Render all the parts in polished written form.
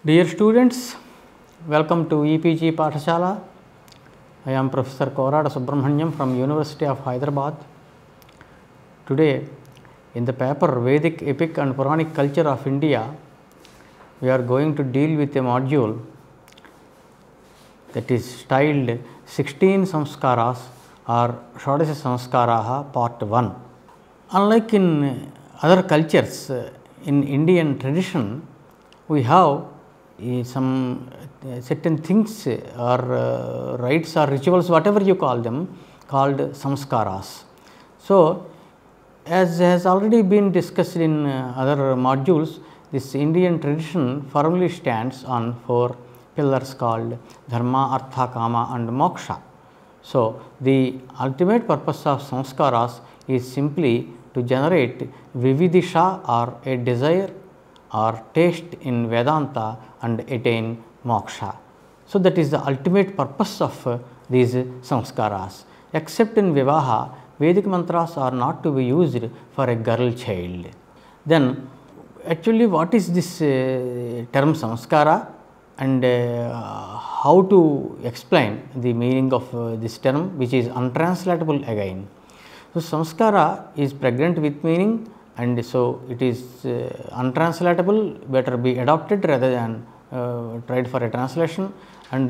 Dear students, welcome to EPG Pathashala. I am Professor Korada Subramaniam from University of Hyderabad. Today, in the paper Vedic, Epic and Puranic Culture of India, we are going to deal with a module that is styled 16 Samskaras or Sodasasamskarah Part 1. Unlike in other cultures, in Indian tradition, we have some certain things or rites or rituals, whatever you call them, called samskaras. So, as has already been discussed in other modules, this Indian tradition firmly stands on 4 pillars called dharma, artha, kama and moksha. So, the ultimate purpose of samskaras is simply to generate vividisha or a desire or taste in Vedanta and attain moksha. So, that is the ultimate purpose of these samskaras. Except in Vivaha, Vedic mantras are not to be used for a girl child. Then actually what is this term samskara and how to explain the meaning of this term, which is untranslatable again. So, samskara is pregnant with meaning, and so it is untranslatable, better be adopted rather than tried for a translation. And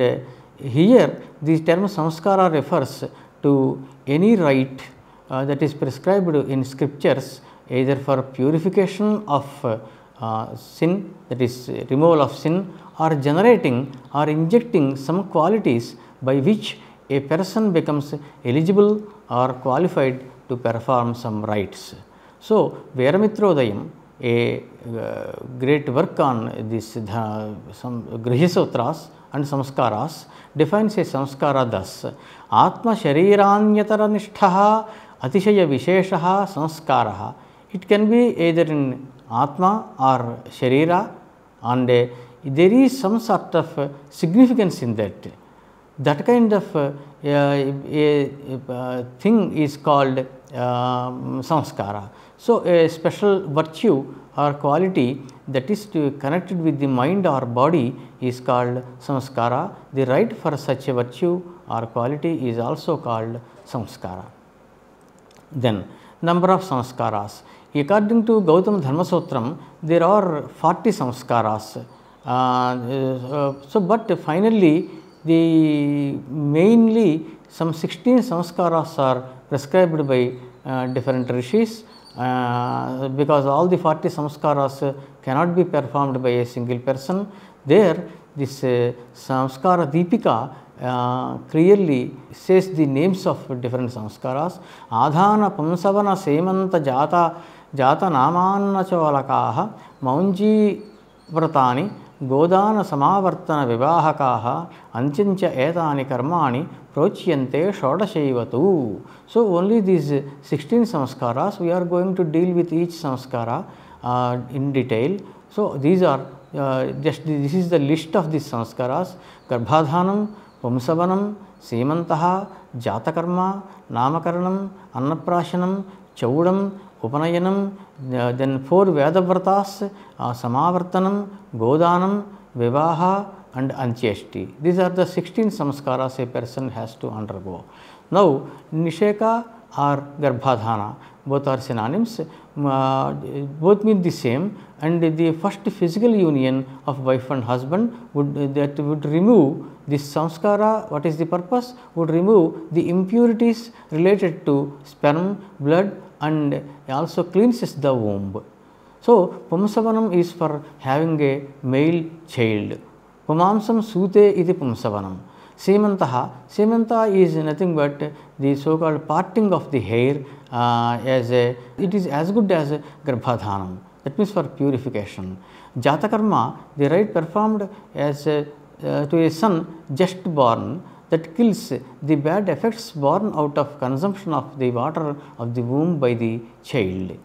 here the term samskara refers to any rite that is prescribed in scriptures, either for purification of sin, that is removal of sin, or generating or injecting some qualities by which a person becomes eligible or qualified to perform some rites. So, Vidya-mitra, a great work on this some Grihya Sutras and Samskaras, defines a samskara thus: Atma Shariranyatara Nishthaha Atishaya Visheshaha Samskaraha. It can be either in Atma or Sharira, and there is some sort of significance in that. That kind of a thing is called samskara. So, a special virtue or quality that is connected with the mind or body is called samskara. The rite for such a virtue or quality is also called samskara. Then, number of samskaras. According to Gautam Dharma Sutram, there are 40 samskaras. So, but finally, mainly some 16 samskaras are prescribed by different rishis, because all the 40 samskaras cannot be performed by a single person. There this samskara Deepika clearly says the names of different samskaras. Adhana Pumsavana Semanta Jata Namanna Cholakaha Maunji Vratani Godana Samavartana Vivahakaha Anchancha Etani Karmani Procyante Shodashaivatu. So, only these 16 samskaras, we are going to deal with each samskara in detail. So, these are this is the list of these samskaras: Garbhadhanam, Pumsavanam, Semantaha, Jatakarma, Namakaranam, Annaprashanam, Chaudam, Upanayanam, then 4 Vedavartas, Samavartanam, Godanam, Vivaha and Ancheshti. These are the 16 samskaras a person has to undergo. Now, Nisheka or Garbhadhana, both are synonyms, both mean the same, and the first physical union of wife and husband would remove this samskara. What is the purpose? Would remove the impurities related to sperm, blood, and also cleanses the womb. So, Pumsavanam is for having a male child. Pumamsam Sute iti Pumsavanam. Semanta is nothing but the so called parting of the hair, it is as good as Garbhadhanam, that means for purification. Jatakarma, the rite performed as to a son just born, that kills the bad effects born out of consumption of the water of the womb by the child.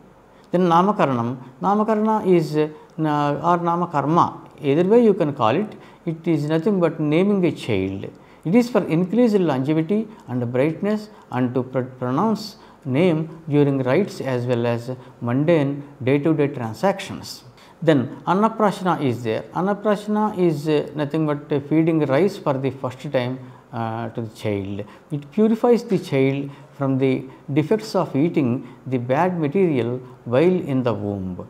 Then Namakarana is or Namakarma, either way you can call it, it is nothing but naming a child. It is for increased longevity and brightness and to pronounce name during rites as well as mundane day-to-day transactions. Then Annaprashana is there. Annaprashana is nothing but feeding rice for the first time to the child. It purifies the child from the defects of eating the bad material while in the womb.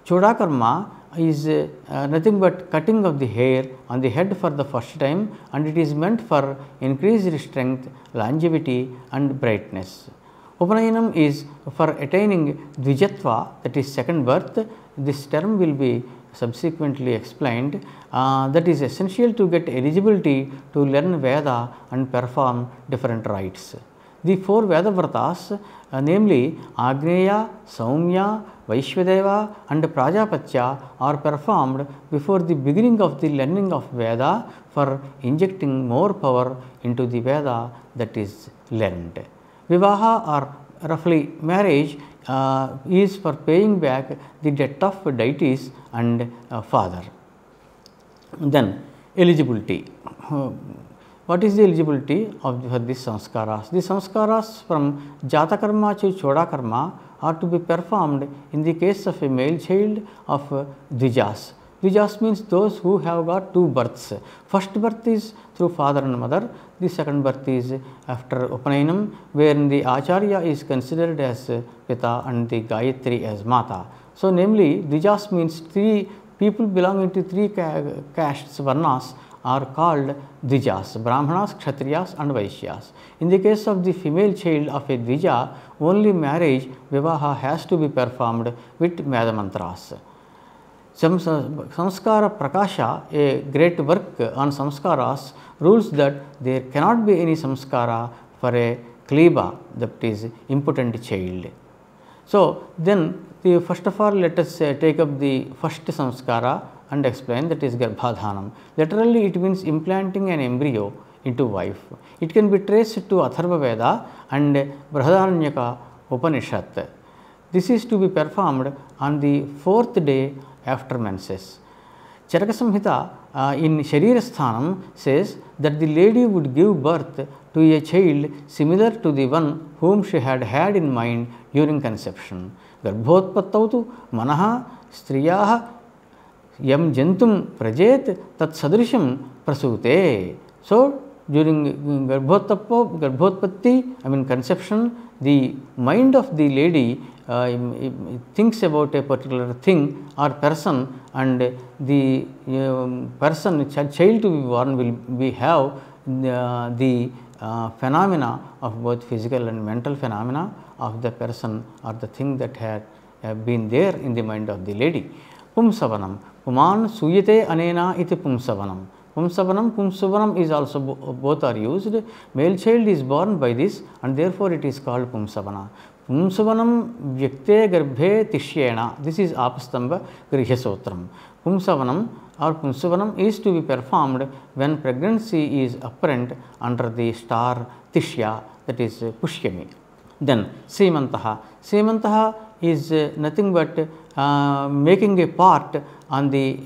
Chodakarma is nothing but cutting of the hair on the head for the first time, and it is meant for increased strength, longevity and brightness. Upanayanam is for attaining Dvijatva, that is second birth. This term will be subsequently explained. That is essential to get eligibility to learn Veda and perform different rites. The four Veda Vratas, namely Agneya, Saumya, Vaishwadeva and Prajapatya, are performed before the beginning of the learning of Veda for injecting more power into the Veda that is learned. Vivaha, or roughly marriage, is for paying back the debt of deities and father. Then eligibility. What is the eligibility for these samskaras? The samskaras from Jatakarma to Chodakarma are to be performed in the case of a male child of Dvijas. Dvijas means those who have got two births. First birth is through father and mother. The second birth is after Upanayanam, wherein the Acharya is considered as Pita and the Gayatri as Mata. So, namely Dvijas means three people belonging to three castes, Varnas, are called Dvijas: Brahmanas, Kshatriyas and Vaishyas. In the case of the female child of a Dvija, only marriage, Vivaha, has to be performed with Vedamantras. Samskara Prakasha, a great work on samskaras, rules that there cannot be any samskara for a kleba, that is impotent child. So, then first of all let us take up the first samskara and explain, that is Garbhadhanam. Literally it means implanting an embryo into wife. It can be traced to Atharva Veda and Brihadaranyaka Upanishad. This is to be performed on the fourth day after menses. Charaka Samhita in Sharirasthanam says that the lady would give birth to a child similar to the one whom she had had in mind during conception. Garbhodpattautu manaha striyaha yam jantum prajet tat sadrisham prasute. So, during Garbhodpatti, conception, the mind of the lady thinks about a particular thing or person, and the child to be born will have the phenomena of both physical and mental phenomena of the person or the thing that had been there in the mind of the lady. Pumsavanam, Puman suyate anena iti pumsavanam. Pumsavanam is also both are used. Male child is born by this, and therefore it is called Pumsavana. Pumsavanam vyakte garbhe tishyena. This is Apastamba Grihyasotram. Pumsavanam or Pumsavanam is to be performed when pregnancy is apparent under the star Tishya, that is Pushyami. Then Semantaha. Semantaha is nothing but making a part on the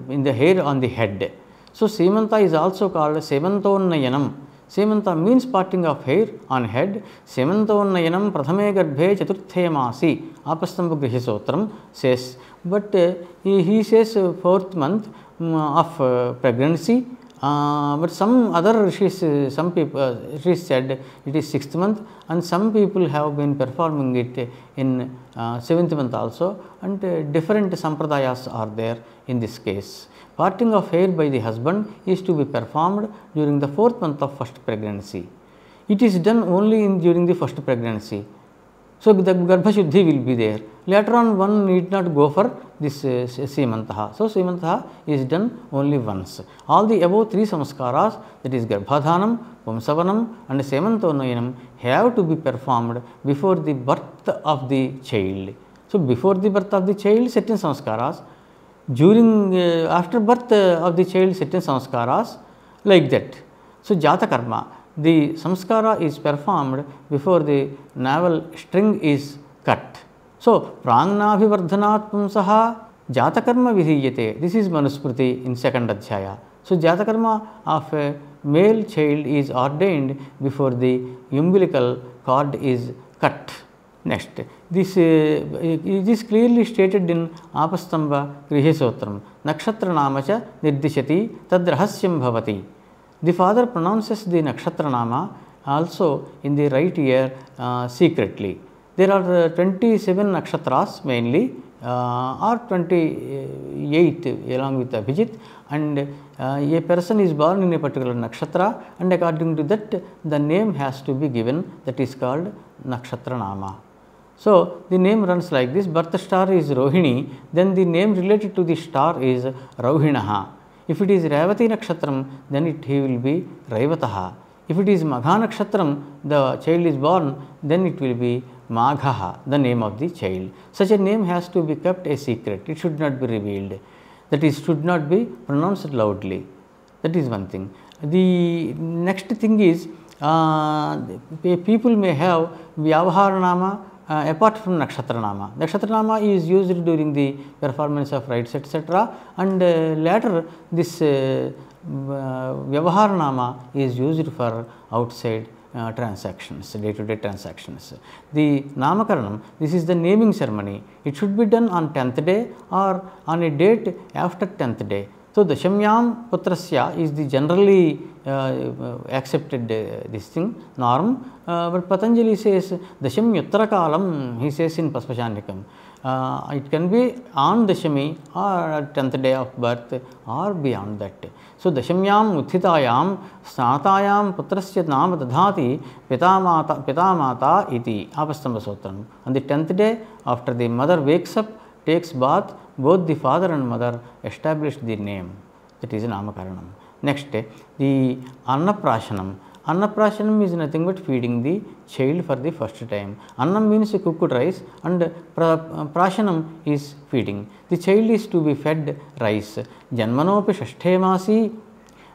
in the hair on the head. So, Semanta is also called Semantonnayanam. Semanta means parting of hair on head. Semantonnayanam prathame garbhe chaturthe masi. Apastamba Grihyasotram says, but he says fourth month of pregnancy. But some other rishis, some people rishis said it is 6th month, and some people have been performing it in 7th month also, and different sampradayas are there in this case. Parting of hair by the husband is to be performed during the 4th month of first pregnancy. It is done only during the first pregnancy. So, the Garbha Shuddhi will be there. Later on, one need not go for this Semantaha. So, Semantaha is done only once. All the above three samskaras, that is Garbhadhanam, Pumsavanam and Semantonayanam, have to be performed before the birth of the child. So, before the birth of the child, certain samskaras. During after birth of the child, certain samskaras, like that. So, Jatakarma, the samskara is performed before the navel string is cut. So, Prangnabhivardhanat Pumsaha Jatakarma Vidhiyate. This is Manusmriti in 2nd Adhyaya. So, Jatakarma of a male child is ordained before the umbilical cord is cut. Next, this it is clearly stated in Apastamba Grihesotram, Nakshatra Namacha Nirdishati Tad Rahasyam Bhavati. The father pronounces the Nakshatra Nama also in the right ear secretly. There are 27 nakshatras mainly, or 28 along with Abhijit, and a person is born in a particular nakshatra, and according to that the name has to be given, that is called Nakshatra Nama. So, the name runs like this: birth star is Rohini, then the name related to the star is Rauhinaha. If it is Revati Nakshatram, then he will be Raivataha. If it is Magha Nakshatram, the child is born, then it will be Maghaha, the name of the child. Such a name has to be kept a secret, it should not be revealed, that is, should not be pronounced loudly. That is one thing. The next thing is, people may have Vyavahara Nama apart from Nakshatra Nama. Nakshatra Nama is used during the performance of rites, etc., and later this Vyavahara Nama is used for outside transactions, day-to-day transactions. The Namakaranam, this is the naming ceremony. It should be done on 10th day or on a date after 10th day. So, Dashamyam Putrasya is the generally accepted this thing, norm, but Patanjali says Dashamyuttara Kalam, he says in Paspashanikam. It can be on Dashami or 10th day of birth or beyond that. So, Dashamyam Uthitayam Snatayam Putrasya Nama Dadhati Pitamata iti Apastamba Sutram. On the 10th day, after the mother wakes up, takes bath, both the father and mother establish the name, that is Namakaranam. Next, the Annaprashanam. Annaprashanam is nothing but feeding the child for the first time. Annam means cooked rice, and prashanam is feeding. The child is to be fed rice. Janmanopi shashthe masi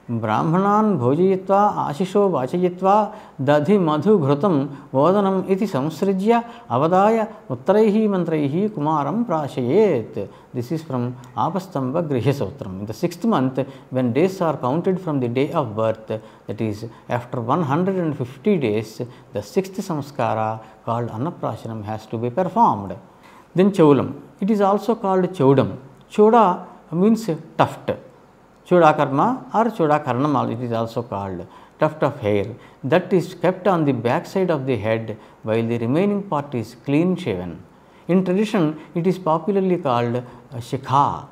Brahmanan bhojayitva ashisho vachayitva dadhi madhu ghrutam vodanam iti samsrijya avadaya uttaraihi mantraihi kumaram prashayet. This is from Apastamba Grihesotram. In the 6th month, when days are counted from the day of birth, that is after 150 days, the 6th samskara called Annaprashanam has to be performed. Then Chaulam. It is also called Chaudam. Chauda means tuft. Chodakarma or Chodakarnam, it is also called, tuft of hair, that is kept on the back side of the head while the remaining part is clean shaven. In tradition, it is popularly called Shikha,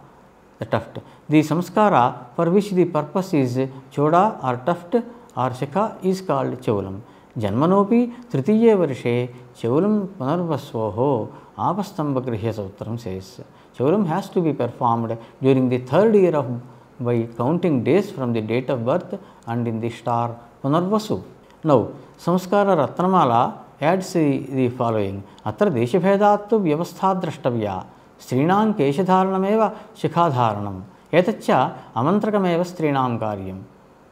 the tuft. The samskara for which the purpose is Choda or tuft or Shikha is called Chaulam. Janmanopi Tritiye Varshe Chaulam Punarvasvoho Apastamba Grihesotram says. Chaulam has to be performed during the 3rd year of by counting days from the date of birth and in the star Punarvasu. Now, Samskara Ratnamala adds the following: Atra Deshabhedattu Vyavastha Drashtavya Strinam Keshadharanameva Shikhadharanam Etacha Amantrakameva Strinam Karyam.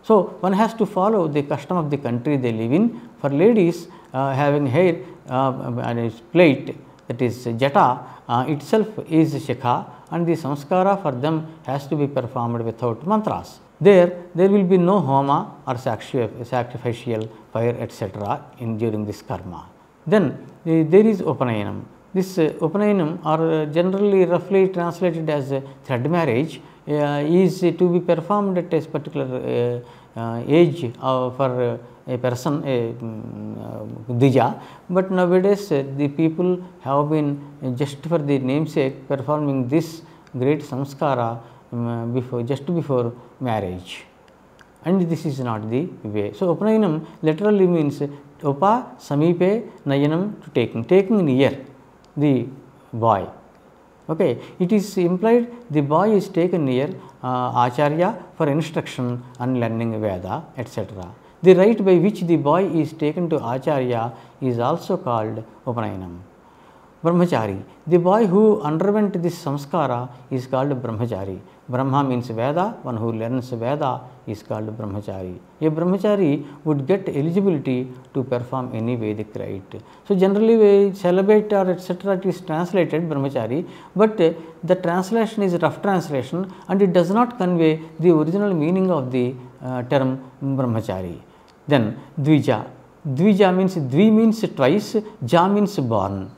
So, one has to follow the custom of the country they live in. For ladies, having hair and a plait, that is jata, itself is shikha, and the samskara for them has to be performed without mantras. There will be no homa or sacrificial fire, etc. during this karma. Then there is Upanayanam. This Upanayanam, or generally roughly translated as thread marriage, is to be performed at a particular age for a person, a Dija, but nowadays the people have been just for the namesake performing this great samskara just before marriage, and this is not the way. So, Upanayanam literally means Upa Samipe Nayanam, to taking near the boy. Okay. It is implied the boy is taken near Acharya for instruction and learning Veda, etc. The rite by which the boy is taken to Acharya is also called Upanayanam. Brahmachari. The boy who underwent this samskara is called Brahmachari. Brahma means Veda, one who learns Veda is called Brahmachari. A Brahmachari would get eligibility to perform any Vedic rite. So, generally we celibate or etc. it is translated Brahmachari, but the translation is rough translation and it does not convey the original meaning of the term Brahmachari. Then Dvija. Dvija means, Dvi means twice, Ja means born.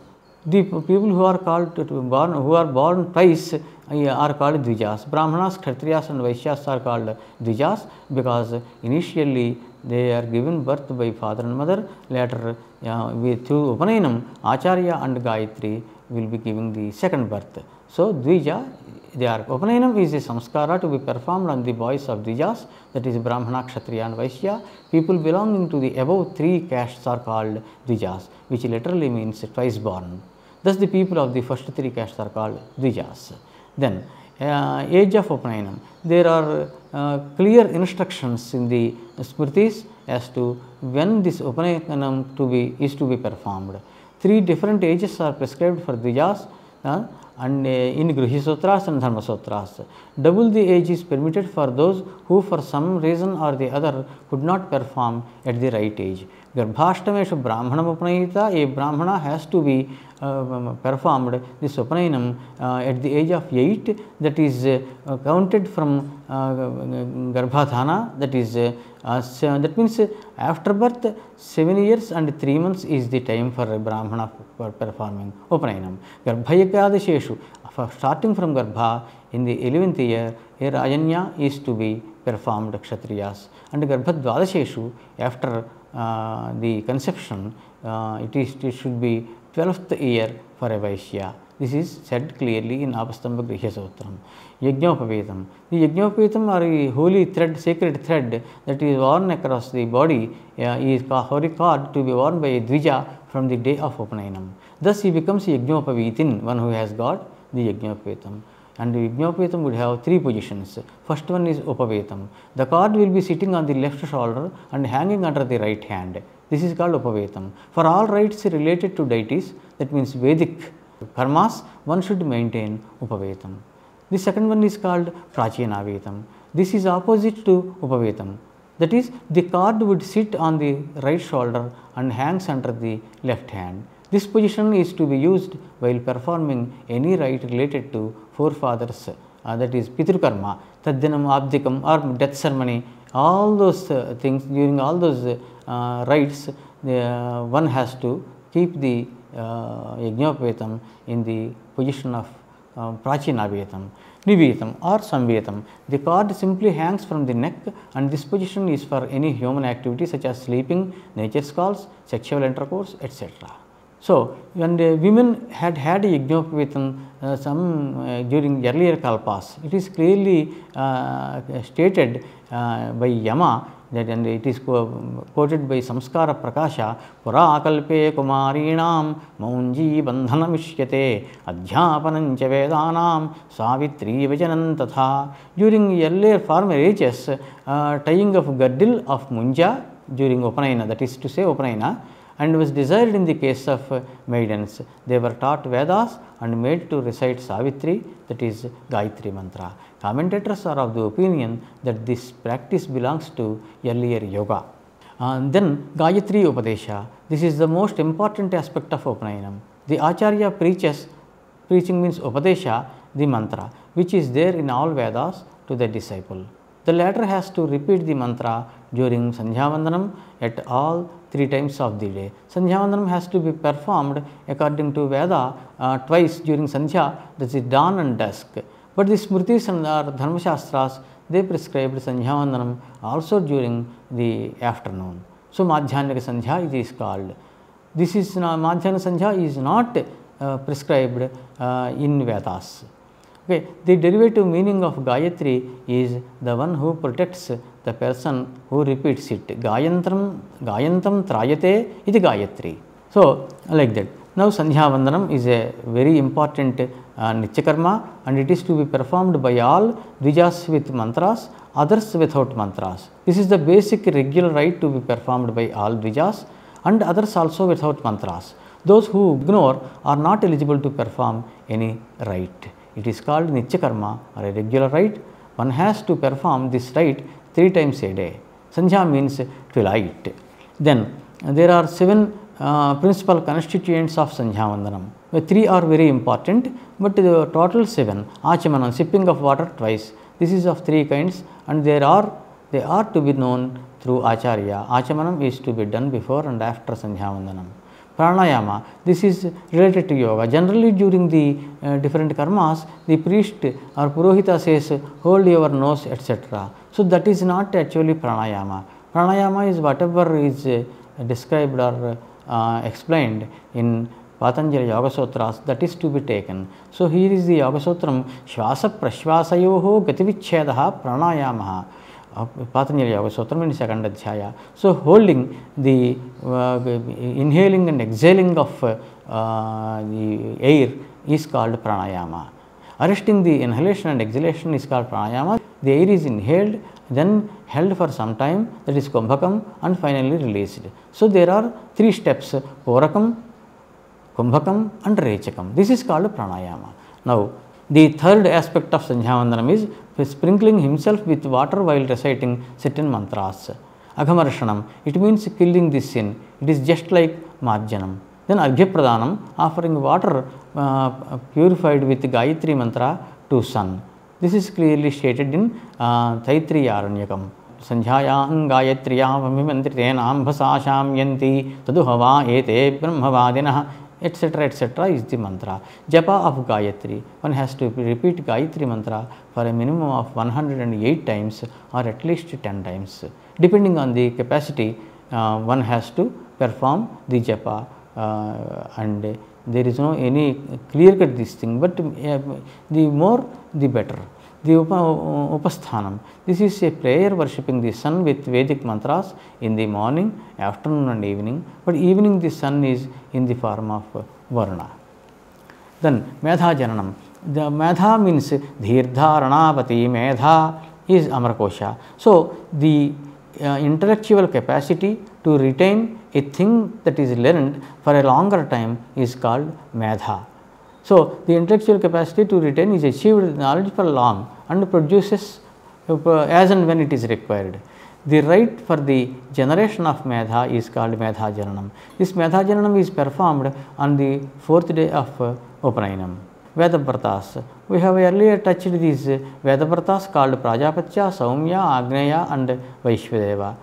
The people who are called who are born twice are called Dvijas. Brahmanas, Kshatriyas and Vaishyas are called Dvijas because initially they are given birth by father and mother. Later, through Upanayinam, Acharya and Gayatri will be giving the second birth. So, Dvija, they are Upanayinam is a samskara to be performed on the boys of Dvijas, that is Brahmana, Kshatriya and Vaishya. People belonging to the above three castes are called Dvijas, which literally means twice born. Thus, the people of the first three castes are called Dvijas. Then, age of Upanayinam. There are clear instructions in the Smritis as to when this Upanayinam is to be performed. Three different ages are prescribed for Dvijas and in Grihi Sutras and Dharma Sutras. Double the age is permitted for those who for some reason or the other could not perform at the right age. Garbhashtameshu Brahmanam Upanayita, a Brahmana has to be performed this Upanayinam at the age of 8, that is counted from Garbhadhana, that is that means after birth 7 years and 3 months is the time for a Brahmana for performing Upanayinam. Garbhayakadasheshu, starting from Garbha in the 11th year, a Rajanya is to be performed Kshatriyas, and Garbhadvadasheshu after the conception it should be 12th year for a Vaishya. This is said clearly in Apastamba Grihya Sutram. Yajñopavetam. The Yajñopavetam are a holy thread, sacred thread that is worn across the body, is holy cord to be worn by a Dvija from the day of Upanayinam. Thus he becomes Yajñopavitin, one who has got the Yajñopavetam. And the Yajñopavetam would have three positions. First one is Upavetam. The cord will be sitting on the left shoulder and hanging under the right hand. This is called Upavetam. For all rites related to deities, that means Vedic karmas, one should maintain Upavetam. The second one is called Prachinavetam. This is opposite to Upavetam. That is, the cord would sit on the right shoulder and hangs under the left hand. This position is to be used while performing any rite related to forefathers, that is Pitrukarma, Tadyanam, Abdikam or death ceremony. All those things, during all those rites, one has to keep the Yajñopavetam in the position of Prachinavetam. Nivetam or Samvetam. The cord simply hangs from the neck, and this position is for any human activity such as sleeping, nature's calls, sexual intercourse, etc. So, when the women had a Yajñopavetam during earlier kalpas, it is clearly stated by Yama, that and it is quoted by Samskara Prakasha, Pura kalpe kumarinam maunji bandhanamishyate adhyapanancha vedanam savitri vajanam tatha. During earlier former ages, tying of girdle of munja during Upanayana, that is to say Upanayana, and was desired in the case of maidens. They were taught Vedas and made to recite Savitri, that is Gayatri mantra. Commentators are of the opinion that this practice belongs to earlier yoga. Then Gayatri Upadesha. This is the most important aspect of Upanayinam. The Acharya preaching means Upadesha, the mantra, which is there in all Vedas to the disciple. The latter has to repeat the mantra during Sandhyavandanam at all 3 times of the day. Sandhyavandanam has to be performed according to Veda twice during Sandhya, that is dawn and dusk. But the Smritis and our Dharma Shastras, they prescribed Sandhyavandanam also during the afternoon. So, Madhyanyaka Sandhya it is called. This is Madhyana Sandhya is not prescribed in Vedas. Okay. The derivative meaning of Gayatri is the one who protects the person who repeats it. Gayantam trayate iti Gayatri. So, like that. Now, Sandhyavandanam is a very important Nityakarma, and it is to be performed by all Dvijas with mantras, others without mantras. This is the basic regular rite to be performed by all Dvijas and others also without mantras. Those who ignore are not eligible to perform any rite. It is called Nityakarma or a regular rite. One has to perform this rite 3 times a day. Sandhya means twilight. Then there are 7 principal constituents of Sandhyavandanam. 3 are very important, but the total 7. Achamanam, sipping of water twice. This is of 3 kinds, and they are to be known through Acharya. Achamanam is to be done before and after Sandhya Vandanam. Pranayama, this is related to yoga. Generally during the different karmas, the priest or Purohita says, hold your nose, etc. So that is not actually pranayama. Pranayama is whatever is described or explained in Patanjali Yoga Sutras, that is to be taken. So here is the Yoga Sutram, Shvasa Prashvasayoho Gativichhedaha Pranayamaha. Patanjali Yoga Sutram in second adhyaya. So holding the inhaling and exhaling of the air is called pranayama. Arresting the inhalation and exhalation is called pranayama. The air is inhaled, then held for some time, that is kumbhakam, and finally released. So there are three steps: porakam, kumbhakam and rechakam. This is called pranayama. Now the third aspect of Sandhya Vandanam is sprinkling himself with water while reciting certain mantras. Agamarshanam, it means killing the sin. It is just like marjanam. Then Arghya Pradhanam, offering water purified with Gayatri mantra to sun. This is clearly stated in Taittiriya Aranyakam. Sandhyayam Gayatriyam Vimantritena Bhasasham Yanti Taduhava Ete Brahmavadinah, etc. etc. is the mantra. Japa of Gayatri. One has to repeat Gayatri mantra for a minimum of 108 times or at least 10 times. Depending on the capacity, one has to perform the japa, and there is no any clear cut this thing, but the more the better. The Upasthanam, this is a prayer worshipping the sun with Vedic mantras in the morning, afternoon and evening, but evening the sun is in the form of Varna. Then Medha Jananam, the Medha means Dhirdharanapati, Medha is Amarkosha. So the intellectual capacity to retain a thing that is learned for a longer time is called Medha. So the intellectual capacity to retain is achieved knowledge for long and produces as and when it is required. The rite for the generation of Medha is called Medha Jananam. This Medha Jananam is performed on the fourth day of Upanayinam. Vedabratas. We have earlier touched these Vedabratas called Prajapatya, Saumya, Agneya and Vaishvadeva.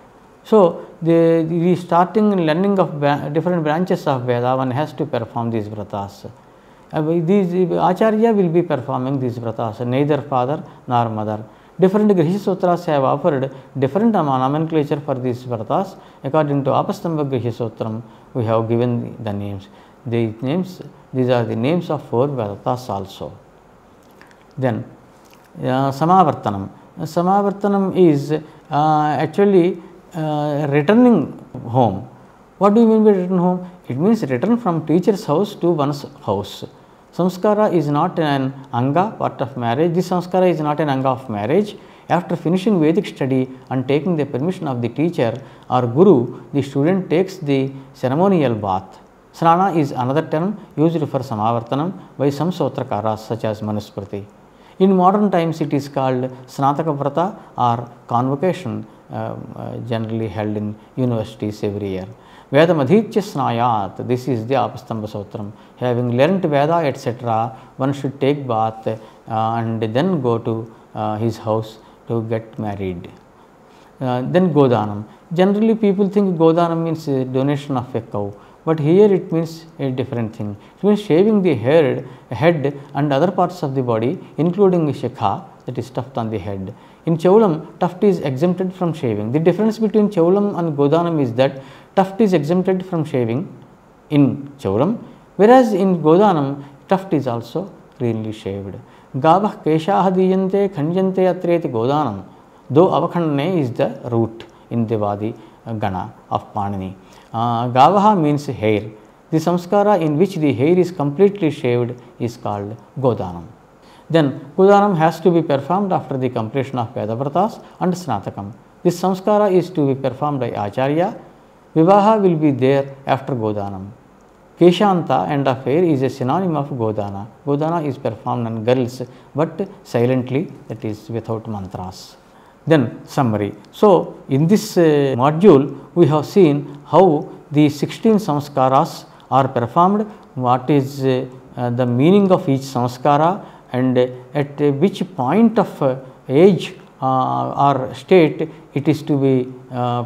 So the starting and learning of different branches of Veda, one has to perform these vratas. These Acharya will be performing these vratas, neither father nor mother. Different Griha Sutras have offered different nomenclature for these vratas. According to Apastamba Griha Sutram, we have given the names. These are the names of 4 vratas also. Then Samavartanam. Samavartanam is actually returning home. What do you mean by return home? It means return from teacher's house to one's house. Samskara is not an anga, part of marriage. This samskara is not an anga of marriage. After finishing Vedic study and taking the permission of the teacher or guru, the student takes the ceremonial bath. Snana is another term used for Samavartanam by some Sotrakaras such as Manusmriti. In modern times, it is called Snataka Vrata or convocation, generally held in universities every year. Vedamadhitya Snayat, this is the Apastamba Sutram. Having learnt Veda, etc., one should take bath and then go to his house to get married. Then Godanam. Generally, people think Godanam means donation of a cow, but here it means a different thing. It means shaving the head and other parts of the body, including shekha, that is tuft on the head. In Chaulam, tuft is exempted from shaving. The difference between Chaulam and Godanam is that tuft is exempted from shaving in Chaulam, whereas in Godanam, tuft is also cleanly shaved. Gavah keshaha diyante khanjante atreti Godanam, though avakhandane is the root in the Vadi Gana of Panini. Gavaha means hair. The samskara in which the hair is completely shaved is called Godanam. Then Godanam has to be performed after the completion of Vedabratas and Snatakam. This samskara is to be performed by Acharya. Vivaha will be there after Godanam. Keshanta, end of hair, is a synonym of Godana. Godana is performed on girls, but silently, that is without mantras. Then summary. So in this module, we have seen how the 16 samskaras are performed, what is the meaning of each samskara, and at which point of age or state it is to be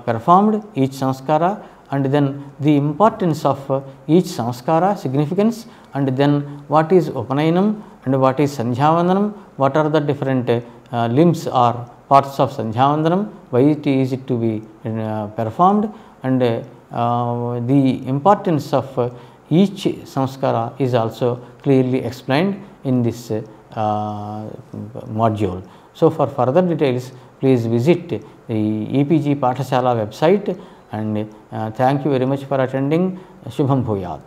performed, each samskara, and then the importance of each samskara, significance, and then what is Upanayinam and what is Sandhyavandanam, what are the different limbs or parts of Sandhyavandanam, why it is to be performed, and the importance of each samskara is also clearly explained in this module. So, for further details please visit the EPG Pathashala website, and thank you very much for attending. Shubham Bhuyat.